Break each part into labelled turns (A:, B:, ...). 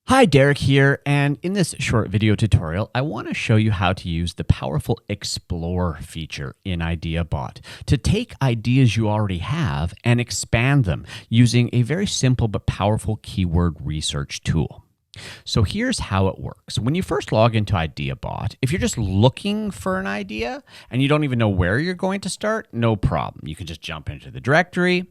A: Hi, Derek here, and in this short video tutorial, I want to show you how to use the powerful Explore feature in IdeaBot to take ideas you already have and expand them using a very simple but powerful keyword research tool. So here's how it works. When you first log into IdeaBot, if you're just looking for an idea and you don't even know where you're going to start, no problem. You can just jump into the directory.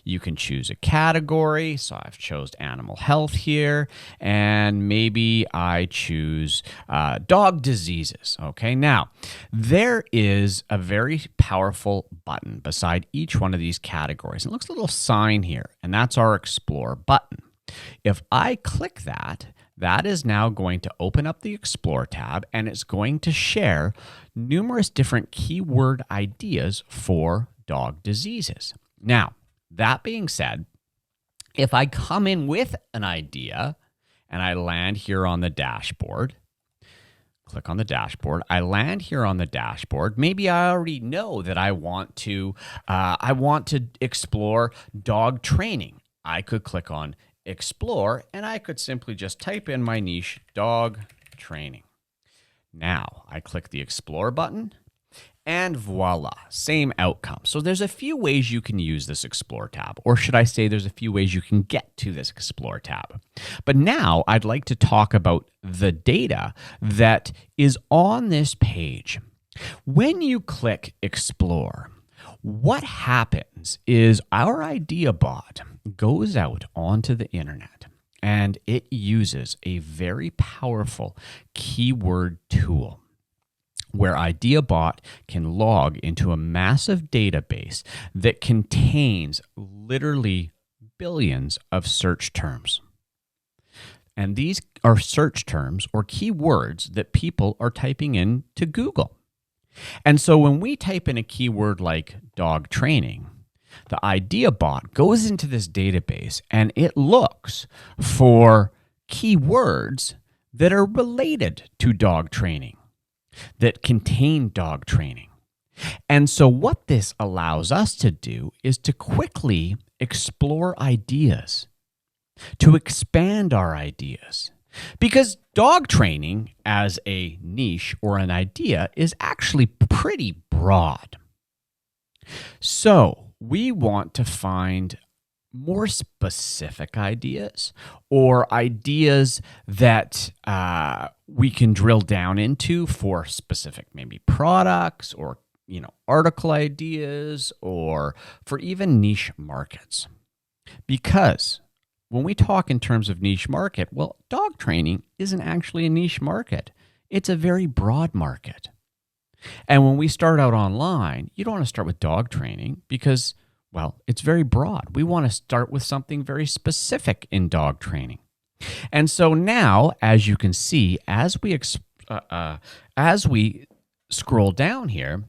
A: You can choose a category. So I've chosen animal health here, and maybe I choose dog diseases. Okay, now there is a very powerful button beside each one of these categories. It looks a little sign here, and that's our Explore button. If I click that, that is now going to open up the Explore tab, and it's going to share numerous different keyword ideas for dog diseases. Now, that being said, if I come in with an idea and I land here on the dashboard, click on the dashboard, I land here on the dashboard, maybe I already know that I want to explore dog training. I could click on Explore and I could simply just type in my niche, dog training. Now I click the Explore button. And voila, same outcome. So there's a few ways you can use this Explore tab, or should I say there's a few ways you can get to this Explore tab. But now I'd like to talk about the data that is on this page. When you click Explore, what happens is our IdeaBot goes out onto the internet and it uses a very powerful keyword tool where IdeaBot can log into a massive database that contains literally billions of search terms. And these are search terms or keywords that people are typing in to Google. And so when we type in a keyword like dog training, the IdeaBot goes into this database and it looks for keywords that are related to dog training, that contain dog training. And so what this allows us to do is to quickly explore ideas, to expand our ideas. Because dog training as a niche or an idea is actually pretty broad. So we want to find more specific ideas or ideas that we can drill down into for specific maybe products or article ideas or for even niche markets. Because when we talk in terms of niche market, well, dog training isn't actually a niche market. It's a very broad market. And when we start out online, you don't want to start with dog training because, well, it's very broad. We want to start with something very specific in dog training. And so now, as you can see, as we scroll down here,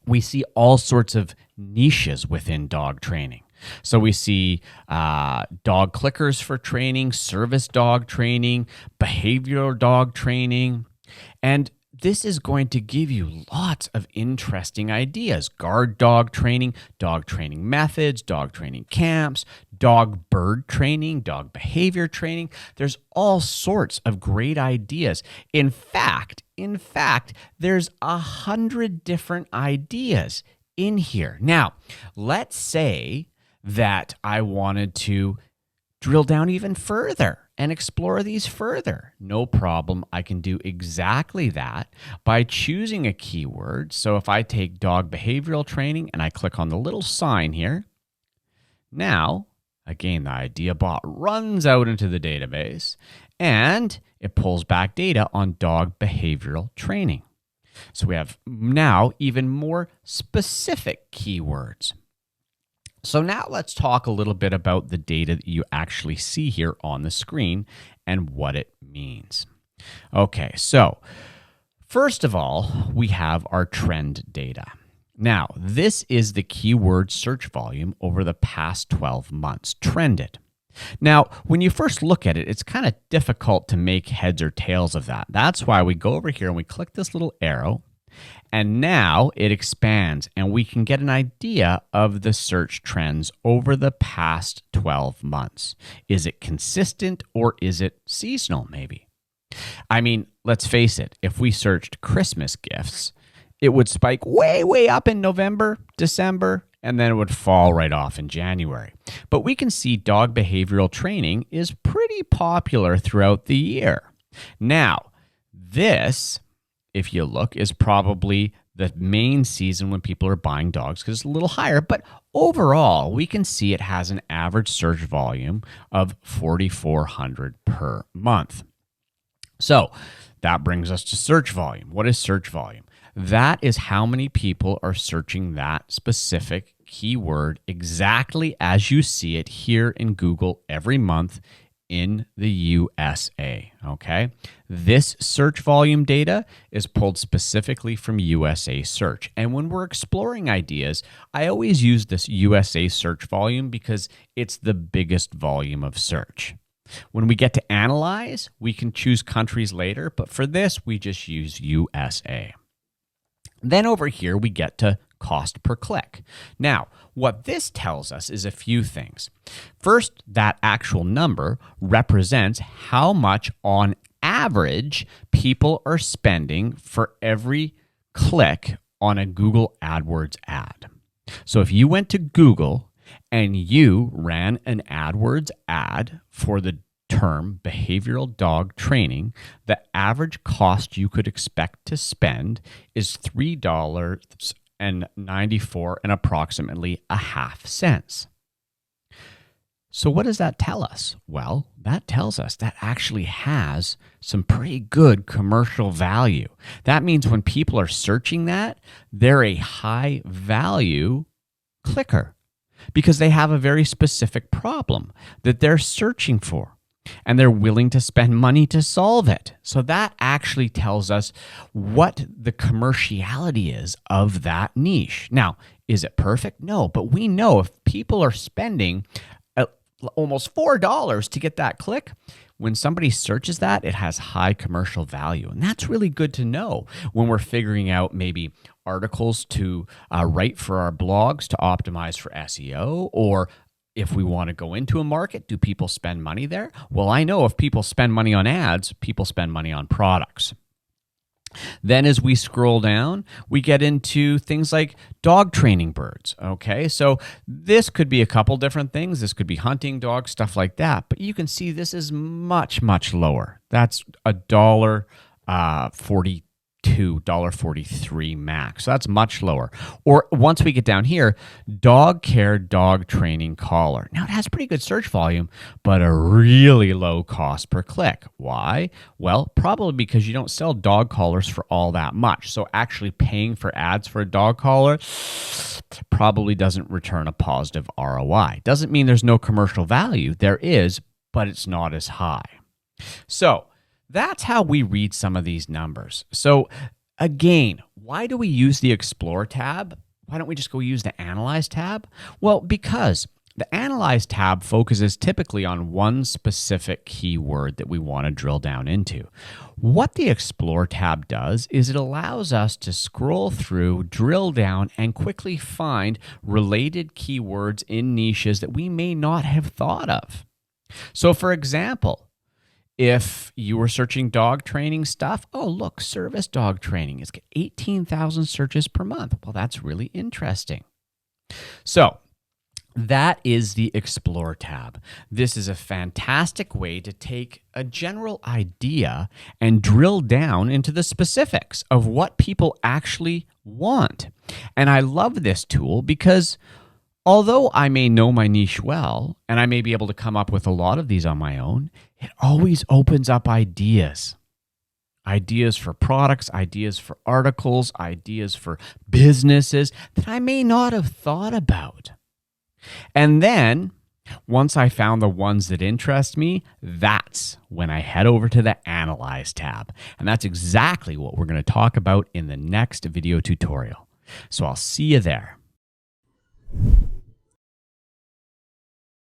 A: we see all sorts of niches within dog training. So we see dog clickers for training, service dog training, behavioral dog training, and this is going to give you lots of interesting ideas. Guard dog training methods, dog training camps, dog bird training, dog behavior training. There's all sorts of great ideas. In fact, there's 100 different ideas in here. Now, let's say that I wanted to drill down even further and explore these further. No problem. I can do exactly that by choosing a keyword. So if I take dog behavioral training and I click on the little sign here, now, again, the IdeaBot runs out into the database and it pulls back data on dog behavioral training. So we have now even more specific keywords. So now let's talk a little bit about the data that you actually see here on the screen and what it means. Okay, so first of all, we have our trend data. Now, this is the keyword search volume over the past 12 months, trended. Now, when you first look at it, it's kind of difficult to make heads or tails of that. That's why we go over here and we click this little arrow, And now it expands and we can get an idea of the search trends over the past 12 months. Is it consistent or is it seasonal maybe? I mean, let's face it, if we searched Christmas gifts, it would spike way, way up in November, December, and then it would fall right off in January. But we can see dog behavioral training is pretty popular throughout the year. Now, this, if you look, is probably the main season when people are buying dogs because it's a little higher. But overall, we can see it has an average search volume of 4,400 per month. So that brings us to search volume. What is search volume? That is how many people are searching that specific keyword exactly as you see it here in Google every month in the USA, okay? This search volume data is pulled specifically from USA Search. And when we're exploring ideas, I always use this USA Search volume because it's the biggest volume of search. When we get to analyze, we can choose countries later, but for this, we just use USA. Then over here, we get to cost per click. Now, what this tells us is a few things. First, that actual number represents how much on average people are spending for every click on a Google AdWords ad. So if you went to Google and you ran an AdWords ad for the term behavioral dog training, the average cost you could expect to spend is $3.94 and approximately a half cents. So what does that tell us? Well, that tells us that actually has some pretty good commercial value. That means when people are searching that, they're a high value clicker because they have a very specific problem that they're searching for. And they're willing to spend money to solve it. So that actually tells us what the commerciality is of that niche. Now, is it perfect? No, but we know if people are spending almost $4 to get that click, when somebody searches that, it has high commercial value. And that's really good to know when we're figuring out maybe articles to write for our blogs to optimize for SEO, or if we want to go into a market, do people spend money there? Well, I know if people spend money on ads, people spend money on products. Then as we scroll down, we get into things like dog training birds, okay? So this could be a couple different things. This could be hunting dogs, stuff like that. But you can see this is much, much lower. That's $1.42, $1.43 max. So that's much lower. Or once we get down here, dog care dog training collar. Now it has pretty good search volume, but a really low cost per click. Why? Well, probably because you don't sell dog collars for all that much. So actually paying for ads for a dog collar probably doesn't return a positive ROI. Doesn't mean there's no commercial value. There is, but it's not as high. So that's how we read some of these numbers. So again, why do we use the Explore tab? Why don't we just go use the Analyze tab? Well, because the Analyze tab focuses typically on one specific keyword that we want to drill down into. What the Explore tab does is it allows us to scroll through, drill down, and quickly find related keywords in niches that we may not have thought of. So for example, if you were searching dog training stuff, oh, look, service dog training. It's got 18,000 searches per month. Well, that's really interesting. So that is the Explore tab. This is a fantastic way to take a general idea and drill down into the specifics of what people actually want. And I love this tool because although I may know my niche well, and I may be able to come up with a lot of these on my own, it always opens up ideas. Ideas for products, ideas for articles, ideas for businesses that I may not have thought about. And then, once I found the ones that interest me, that's when I head over to the Analyze tab. And that's exactly what we're going to talk about in the next video tutorial. So I'll see you there.